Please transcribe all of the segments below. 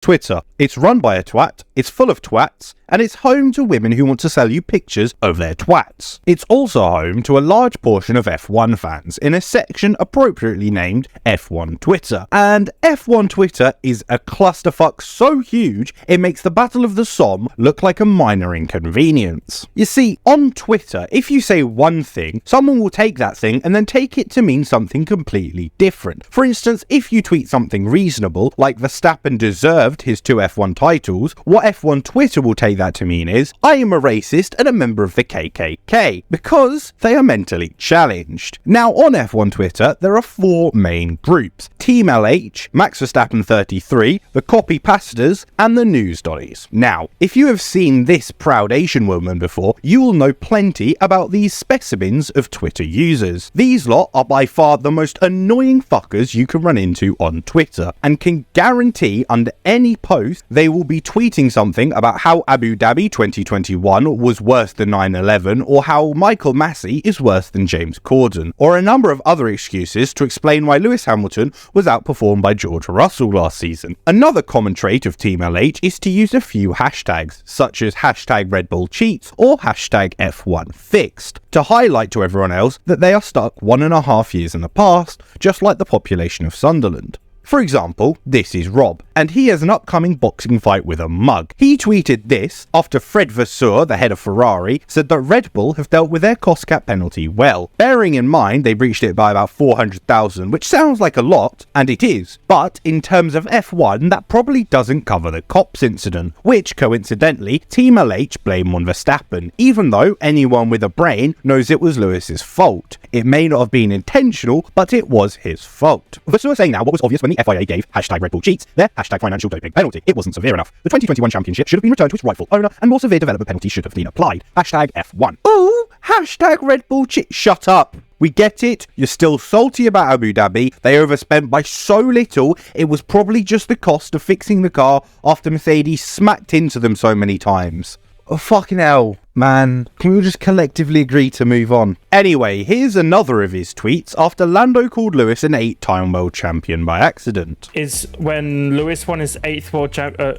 Twitter. It's run by a twat, it's full of twats, and it's home to women who want to sell you pictures of their twats. It's also home to a large portion of F1 fans in a section appropriately named F1 Twitter. And F1 Twitter is a clusterfuck so huge it makes the Battle of the Somme look like a minor inconvenience. You see, on Twitter, if you say one thing, someone will take that thing and then take it to mean something completely different. For instance, if you tweet something reasonable, like Verstappen deserved his 2 F1 titles, what F1 Twitter will take that to mean is, I am a racist and a member of the KKK, because they are mentally challenged. Now, on F1 Twitter, there are 4 main groups: Team LH, Max Verstappen 33, the Copy Pastas, and the News Dollies. Now, if you have seen this proud Asian woman before, you will know plenty about these specimens of Twitter users. These lot are by far the most annoying fuckers you can run into on Twitter, and can guarantee under any post they will be tweeting something about how Abu Dhabi 2021 was worse than 9/11, or how Michael Massey is worse than James Corden, or a number of other excuses to explain why Lewis Hamilton was outperformed by George Russell last season. Another common trait of Team LH is to use a few hashtags, such as hashtag Red Bull cheats or hashtag F1 fixed, to highlight to everyone else that they are stuck 1.5 years in the past, just like the population of Sunderland. For example, this is Rob, and he has an upcoming boxing fight with a mug. He tweeted this after Fred Vasseur, the head of Ferrari, said that Red Bull have dealt with their cost cap penalty well, bearing in mind they breached it by about 400,000, which sounds like a lot, and it is, but in terms of F1, that probably doesn't cover the cops incident, which coincidentally Team LH blame on Verstappen, even though anyone with a brain knows it was Lewis's fault. It may not have been intentional, but it was his fault. Vasseur saying now what was obvious when the FIA gave hashtag Red Bull cheats their hashtag financial doping penalty. It wasn't severe enough. The 2021 championship should have been returned to its rightful owner, and more severe development penalties should have been applied. Hashtag F1. Ooh, hashtag Red Bull cheats. Shut up. We get it, you're still salty about Abu Dhabi, they overspent by so little, it was probably just the cost of fixing the car after Mercedes smacked into them so many times. Oh, fucking hell, man. Can we all just collectively agree to move on? Anyway, here's another of his tweets after Lando called Lewis an 8-time world champion by accident. Is when Lewis won his 8th world champion...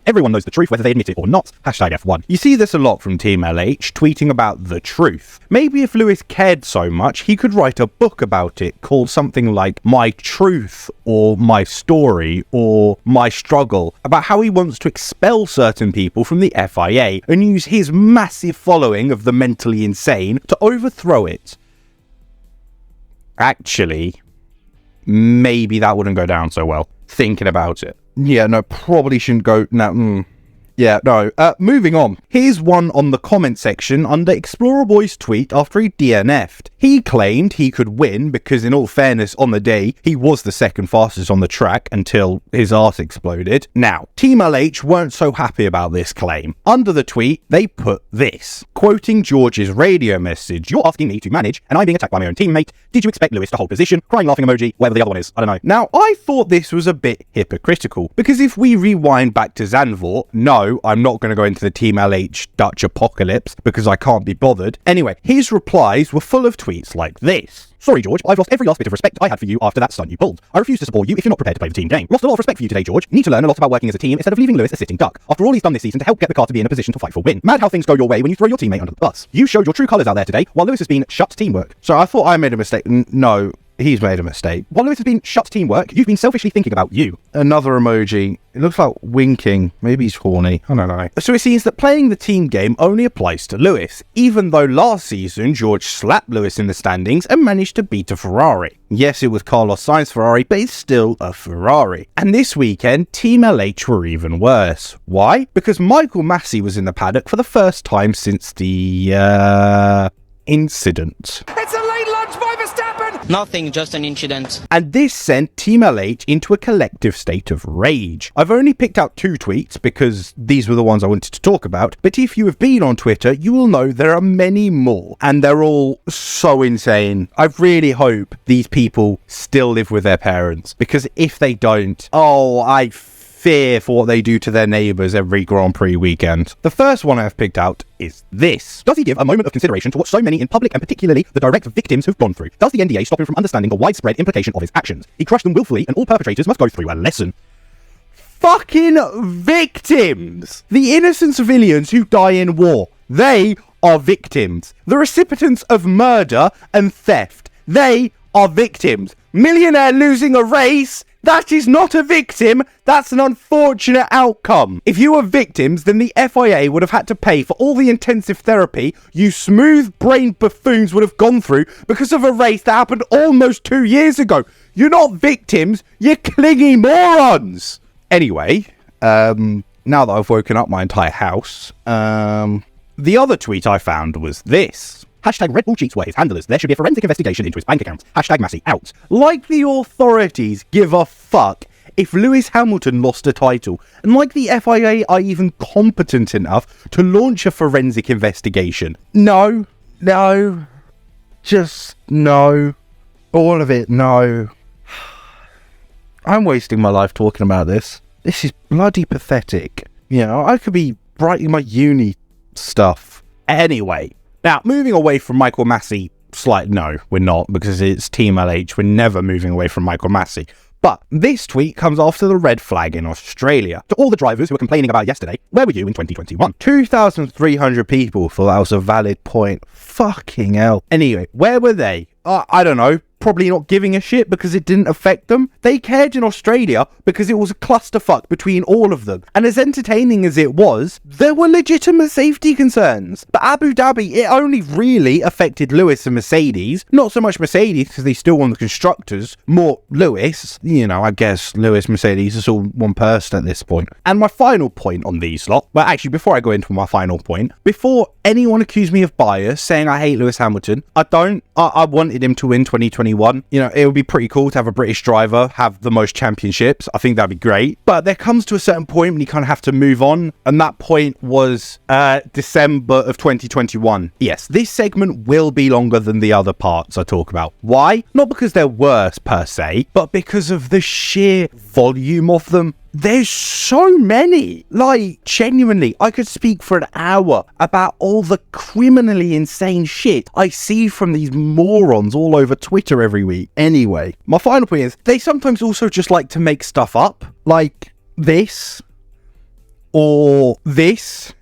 Everyone knows the truth, whether they admit it or not. Hashtag F1. You see this a lot from Team LH, tweeting about the truth. Maybe if Lewis cared so much, he could write a book about it called something like My Truth, or My Story, or My Struggle, about how he wants to expel certain people from the FIA and use his massive following of the mentally insane to overthrow it. Actually, maybe that wouldn't go down so well, thinking about it. Yeah, no, probably shouldn't go... No, Yeah, no. Moving on. Here's one on the comment section under Explorer Boy's tweet after he DNF'd. He claimed he could win because, in all fairness, on the day, he was the second fastest on the track until his arse exploded. Now, Team LH weren't so happy about this claim. Under the tweet, they put this, quoting George's radio message: "You're asking me to manage, and I'm being attacked by my own teammate. Did you expect Lewis to hold position?" Crying laughing emoji, whatever the other one is. I don't know. Now, I thought this was a bit hypocritical, because if we rewind back to Zandvoort, no, I'm not going to go into the Team LH Dutch apocalypse, because I can't be bothered. Anyway, his replies were full of tweets like this. "Sorry, George, I've lost every last bit of respect I had for you after that stunt you pulled. I refuse to support you if you're not prepared to play the team game. Lost a lot of respect for you today, George. You need to learn a lot about working as a team instead of leaving Lewis a sitting duck. After all he's done this season to help get the car to be in a position to fight for win. Mad how things go your way when you throw your teammate under the bus. You showed your true colours out there today, while Lewis has been shut teamwork." So I thought I made a mistake. No, he's made a mistake. "While Lewis has been shut teamwork, you've been selfishly thinking about you." Another emoji. It looks like winking. Maybe he's horny. I don't know. So it seems that playing the team game only applies to Lewis, even though last season George slapped Lewis in the standings and managed to beat a Ferrari. Yes, it was Carlos Sainz Ferrari, but it's still a Ferrari. And this weekend, Team LH were even worse. Why? Because Michael Massey was in the paddock for the first time since the, incident. It's a late lunch by Verstappen! Nothing, just an incident. And this sent Team LH into a collective state of rage. I've only picked out 2 tweets because these were the ones I wanted to talk about, but if you have been on Twitter, you will know there are many more, and they're all so insane. I really hope these people still live with their parents, because if they don't, I fear for what they do to their neighbours every Grand Prix weekend. The first one I have picked out is this. Does he give a moment of consideration to what so many in public and particularly the direct victims have gone through? Does the NDA stop him from understanding the widespread implication of his actions? He crushed them willfully and all perpetrators must go through a lesson. Fucking victims! The innocent civilians who die in war, they are victims. The recipients of murder and theft, they are victims. Millionaire losing a race, that is not a victim, that's an unfortunate outcome. If you were victims, then the FIA would have had to pay for all the intensive therapy you smooth-brained buffoons would have gone through because of a race that happened almost 2 years ago. You're not victims, you're clingy morons! Anyway, now that I've woken up my entire house, the other tweet I found was this. Hashtag Red Bull cheats were his handlers. There should be a forensic investigation into his bank accounts. Hashtag Massey out. Like the authorities give a fuck if Lewis Hamilton lost a title. And like the FIA are even competent enough to launch a forensic investigation. No. Just no. All of it, no. I'm wasting my life talking about this. This is bloody pathetic. You know, I could be writing my uni stuff. Anyway. Now, moving away from Michael Massey, no, we're not, because it's Team LH. We're never moving away from Michael Massey. But this tweet comes after the red flag in Australia. To all the drivers who were complaining about yesterday, where were you in 2021? 2,300 people thought that was a valid point. Fucking hell. Anyway, where were they? I don't know. Probably not giving a shit because it didn't affect them. They cared in Australia because it was a clusterfuck between all of them. And as entertaining as it was, there were legitimate safety concerns. But Abu Dhabi, it only really affected Lewis and Mercedes. Not so much Mercedes because they still won the constructors. More Lewis. You know, I guess Lewis, Mercedes is all one person at this point. And my final point on these lot, well actually before I go into my final point, before anyone accused me of bias saying I hate Lewis Hamilton, I don't. I wanted him to win 2021. You know, it would be pretty cool to have a British driver have the most championships. I think that'd be great. But there comes to a certain point when you kind of have to move on. And that point was December of 2021. Yes, this segment will be longer than the other parts I talk about. Why? Not because they're worse per se, but because of the sheer volume of them. There's so many. Like, genuinely, I could speak for an hour about all the criminally insane shit I see from these morons all over Twitter every week. Anyway, my final point is, they sometimes also just like to make stuff up. Like this. Or this.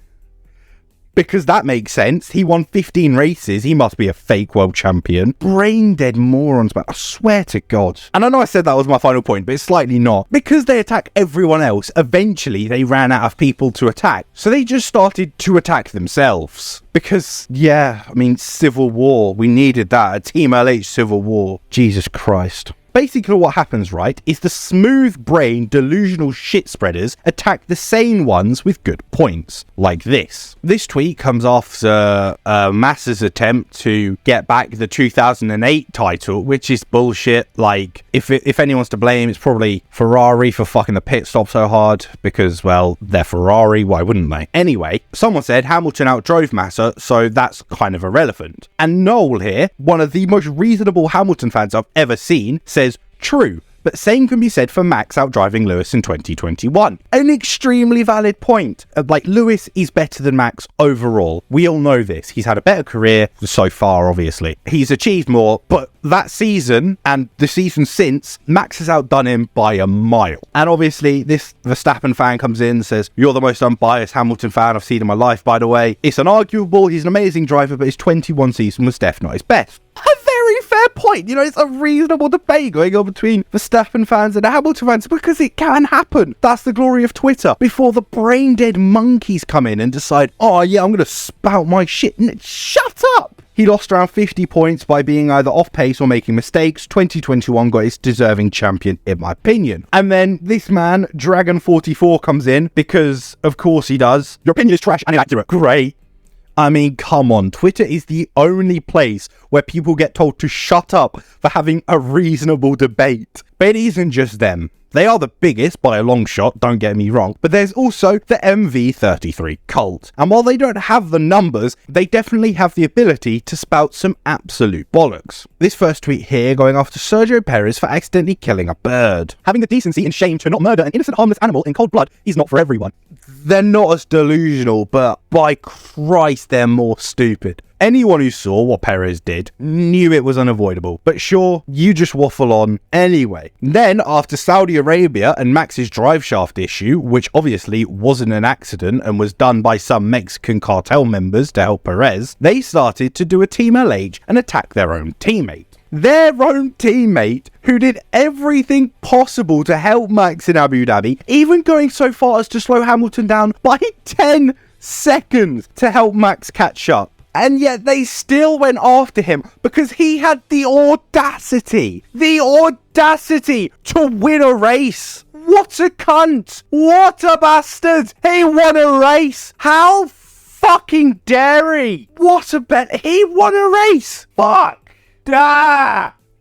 Because that makes sense. He won 15 races. He must be a fake world champion. Brain dead morons, man. I swear to God. And I know I said that was my final point, but it's slightly not. Because they attack everyone else, eventually they ran out of people to attack. So they just started to attack themselves. Because, yeah, I mean, civil war. We needed that. A Team LH civil war. Jesus Christ. Basically what happens, right, is the smooth-brained, delusional shit spreaders attack the sane ones with good points, like this. This tweet comes after Massa's attempt to get back the 2008 title, which is bullshit. Like, if anyone's to blame, it's probably Ferrari for fucking the pit stop so hard, because, well, they're Ferrari, why wouldn't they? Anyway, someone said Hamilton outdrove Massa, so that's kind of irrelevant. And Noel here, one of the most reasonable Hamilton fans I've ever seen, says, true, but same can be said for Max outdriving Lewis in 2021. An extremely valid point. Like, Lewis is better than Max overall. We all know this. He's had a better career so far, obviously. He's achieved more, but that season and the season since, Max has outdone him by a mile. And obviously, this Verstappen fan comes in and says, you're the most unbiased Hamilton fan I've seen in my life, by the way. It's unarguable, he's an amazing driver, but his 21 season was definitely not his best. A very fair point. You know, it's a reasonable debate going on between Verstappen fans and Hamilton fans because it can happen. That's the glory of Twitter. Before the brain dead monkeys come in and decide, oh yeah, I'm going to spout my shit. Shut up. He lost around 50 points by being either off pace or making mistakes. 2021 got his deserving champion, in my opinion. And then this man, Dragon44, comes in because, of course he does. Your opinion is trash and inaccurate. Great. I mean, come on. Twitter is the only place where people get told to shut up for having a reasonable debate. But it isn't just them. They are the biggest by a long shot, don't get me wrong, but there's also the MV33 Colt. And while they don't have the numbers, they definitely have the ability to spout some absolute bollocks. This first tweet here going after Sergio Perez for accidentally killing a bird. Having the decency and shame to not murder an innocent harmless animal in cold blood is not for everyone. They're not as delusional, but by Christ, they're more stupid. Anyone who saw what Perez did knew it was unavoidable. But sure, you just waffle on anyway. Then, after Saudi Arabia and Max's drive shaft issue, which obviously wasn't an accident and was done by some Mexican cartel members to help Perez, they started to do a Team LH and attack their own teammate. Their own teammate who did everything possible to help Max in Abu Dhabi, even going so far as to slow Hamilton down by 10 seconds to help Max catch up. And yet they still went after him because he had the audacity to win a race. What a cunt. What a bastard. He won a race. How fucking dare he? What a bet. He won a race. Fuck.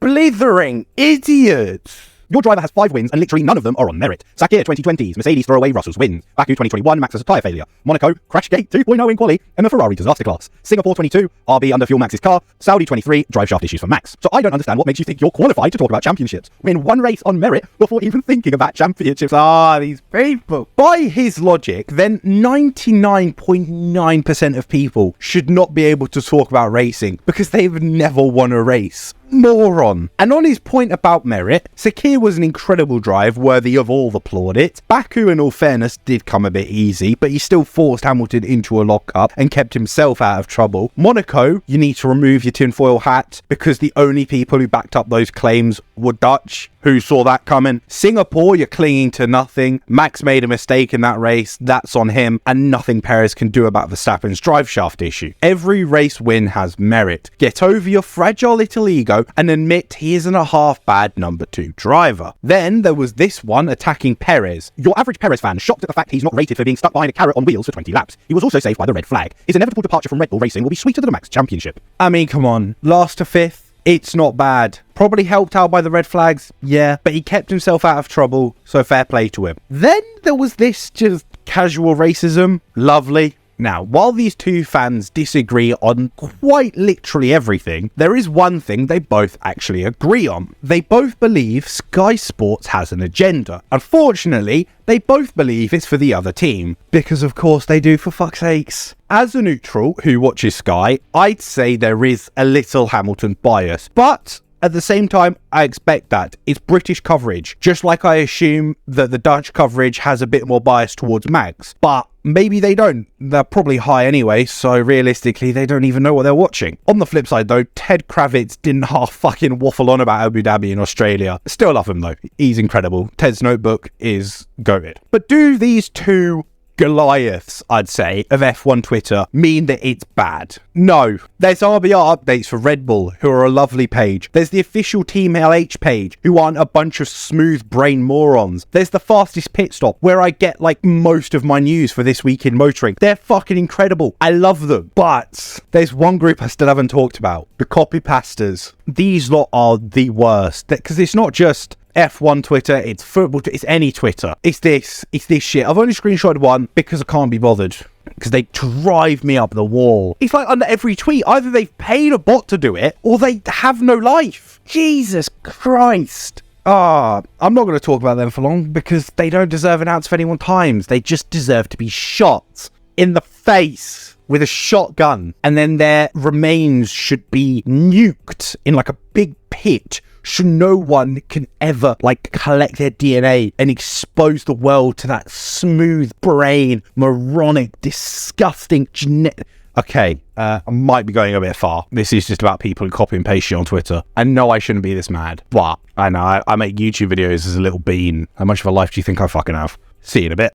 Blithering idiots. Your driver has 5 wins and literally none of them are on merit. Sakir 2020's Mercedes throw away Russell's wins. Baku 2021 Max has a tyre failure. Monaco Crashgate 2.0 in quali and the Ferrari disaster class. Singapore 22 RB under fuel Max's car. Saudi 23 drive shaft issues for Max. So I don't understand what makes you think you're qualified to talk about championships. Win 1 race on merit before even thinking about championships. These people. By his logic, then 99.9% of people should not be able to talk about racing because they've never won a race. Moron. And on his point about merit, Sakir was an incredible drive worthy of all the plaudits. Baku, in all fairness, did come a bit easy, but he still forced Hamilton into a lockup and kept himself out of trouble. Monaco, you need to remove your tinfoil hat because the only people who backed up those claims were Dutch. Who saw that coming? Singapore, you're clinging to nothing. Max made a mistake in that race. That's on him. And nothing Perez can do about Verstappen's drive shaft issue. Every race win has merit. Get over your fragile little ego and admit he isn't a half bad number 2 driver. Then there was this one attacking Perez. Your average Perez fan shocked at the fact he's not rated for being stuck behind a carrot on wheels for 20 laps. He was also saved by the red flag. His inevitable departure from Red Bull Racing will be sweeter than a Max championship. I mean, come on. Last to 5th. It's not bad. Probably helped out by the red flags, yeah, but he kept himself out of trouble, so fair play to him. Then there was this just casual racism. Lovely. Now, while these two fans disagree on quite literally everything, there is one thing they both actually agree on. They both believe Sky Sports has an agenda. Unfortunately, they both believe it's for the other team. Because of course they do, for fuck's sakes. As a neutral who watches Sky, I'd say there is a little Hamilton bias. But at the same time, I expect that. It's British coverage. Just like I assume that the Dutch coverage has a bit more bias towards Max. But maybe they don't. They're probably high anyway, so realistically, they don't even know what they're watching. On the flip side, though, Ted Kravitz didn't half fucking waffle on about Abu Dhabi in Australia. Still love him, though. He's incredible. Ted's Notebook is goated. But do these two Goliaths, I'd say, of F1 Twitter mean that it's bad? No. There's RBR updates for Red Bull, who are a lovely page. There's the official Team LH page, who aren't a bunch of smooth brain morons. There's the Fastest Pit Stop, where I get like most of my news for this week in motoring. They're fucking incredible. I love them. But there's one group I still haven't talked about. The copy pastors. These lot are the worst. Because it's not just F1 Twitter, it's football, it's any Twitter. It's this shit. I've only screenshotted one because I can't be bothered. Because they drive me up the wall. It's like under every tweet, either they've paid a bot to do it, or they have no life. Jesus Christ. I'm not going to talk about them for long, because they don't deserve an ounce of anyone's time. They just deserve to be shot in the face with a shotgun. And then their remains should be nuked in like a big pit, so no one can ever like collect their DNA and expose the world to that smooth brain, moronic, disgusting genetic. Okay, I might be going a bit far. This is just about people who copy and paste shit on Twitter. I know I shouldn't be this mad, but I know I make YouTube videos as a little bean. How much of a life do you think I fucking have? See you in a bit.